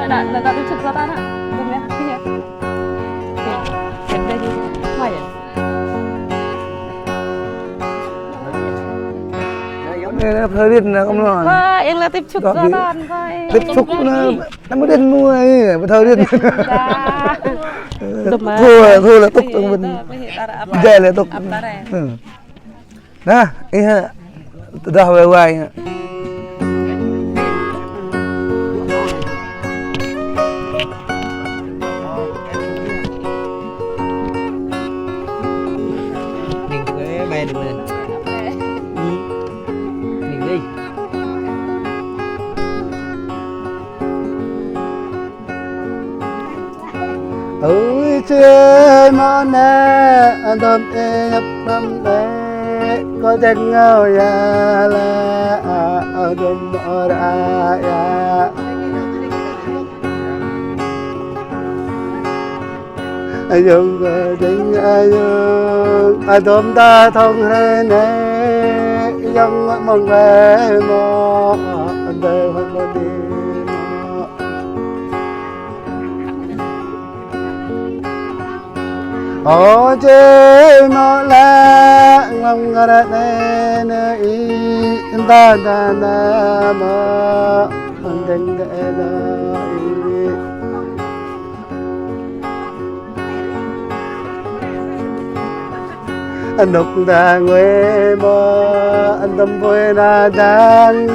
là tôi chụp ra ta nè đúng không kia cái đây đi ngoài đây thời tiết là không lo và em là tiếp chụp ra ta vậy tiếp xúc nó mới đến mua ấy thời tiết thua là tục trong mình dễ là tục nè ý ra về ngoài ơi chơi mà nè đâm e nhập năm lệ có chân ngao ya la đâm ở đây ya ayung ding ayung đâm ta thông hay nè yang mong về mò về hôm đi ô chế mà la ngâm ngara nè nè y ta ta na ma đừng để anh đục ta nguê mà anh tâm vui na đang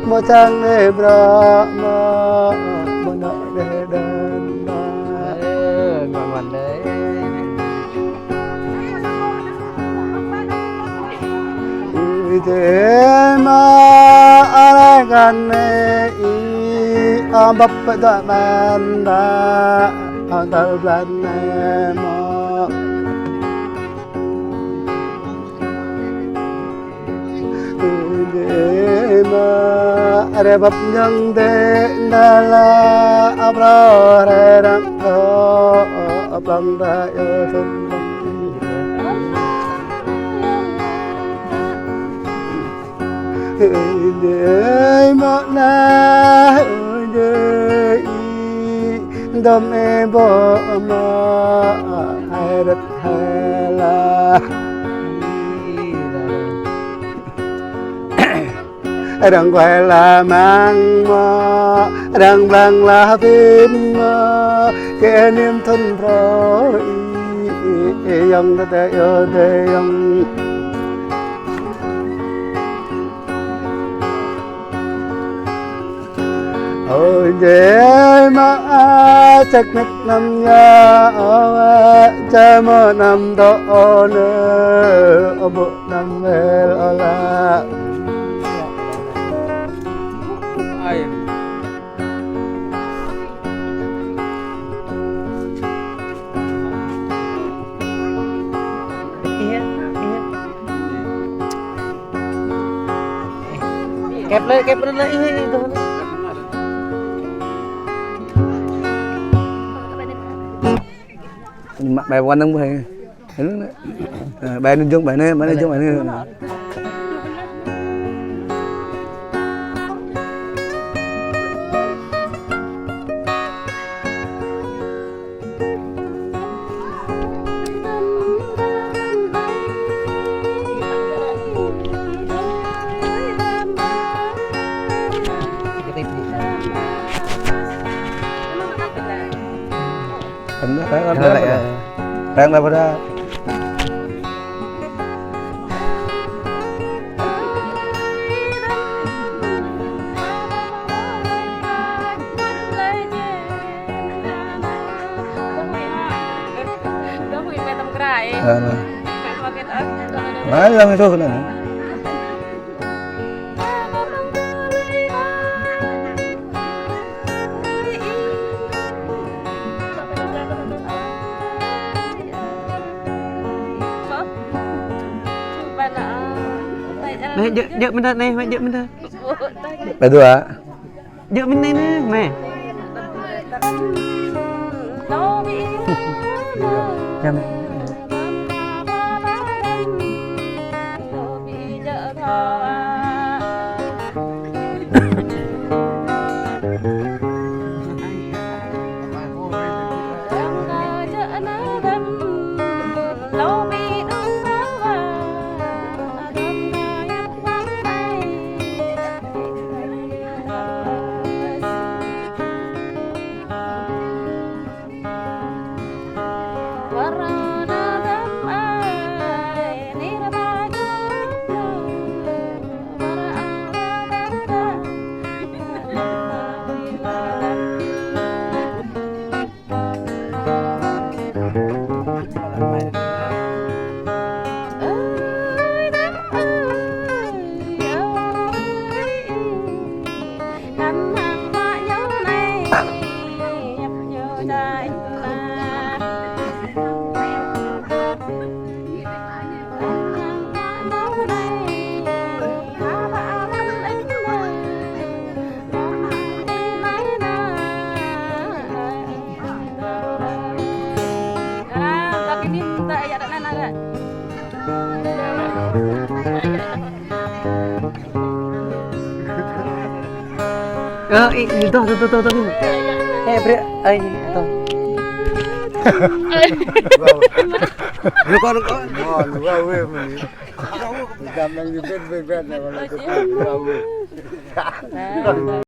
mà chẳng để bờ mà nợ để đơn ngoan đấy thế mà ai gan này bắp đã bàn đã tao lần này mà thế mà ai bắp nhang thế là abra ra răng abang ra thun để mà na để đam em bỏ mà ai đất hay là đang quay là mang mà đang bằng là phim mà cái niềm thân rồi yang ta yêu thế yang ôi để mà chắc nít năm nhà cha mơ năm đó nữa bộ năm về là kẹp lên thôi mặt bài quan tâm hay bài nên chung bài này đang làm ra nói ra thôi này này dợ mình đây này mẹ dợ mình đây bài đùa ạ dợ mình đây nè mẹ em nhớ dài Tuh. Bre, ay, ito. Lukon. Wow, ini. Gambar juga bebek, kalau kita